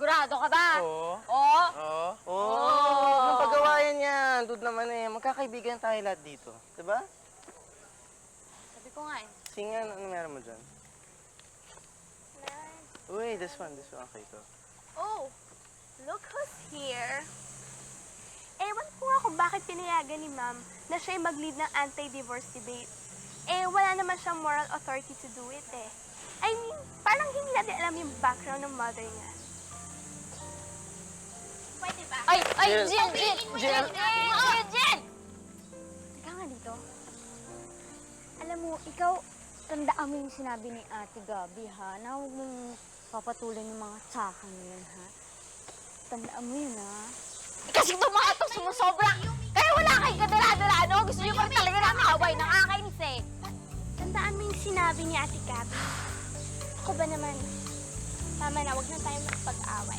Sigurado ka ba? Oo. Oo? Oo. Oo. Anong pagawayan yan? Dude naman eh. Magkakaibigan tayo lahat dito. Diba? Sabi ko nga eh. Sige nga, ano meron mo dyan? Uy, this one. Okay, to. Oh, look who's here. Ewan ko nga kung bakit pinayagan ni ma'am na siya'y mag-lead ng anti-divorce debate. Eh, wala naman siyang moral authority to do it eh. I mean, parang hindi natin alam yung background ng mother niya. Pwede ba? Ay! Jill! Jill! Jill! Teka nga dito. Alam mo, ikaw, tandaan mo yung sinabi ni Ate Gabi, ha? Na huwag mong papatulan yung mga tsaka mo yan, ha? Tandaan mo yun, ha? Kasi itong mga ito sumusobra. Kaya wala kayong kadala-dala, ano? Gusto niyo pa rin talaga ng away. Nakakainis eh. Tandaan mo yung sinabi ni Ate Gabi. Ako ba naman? Tama na, wag na tayo magpag-away.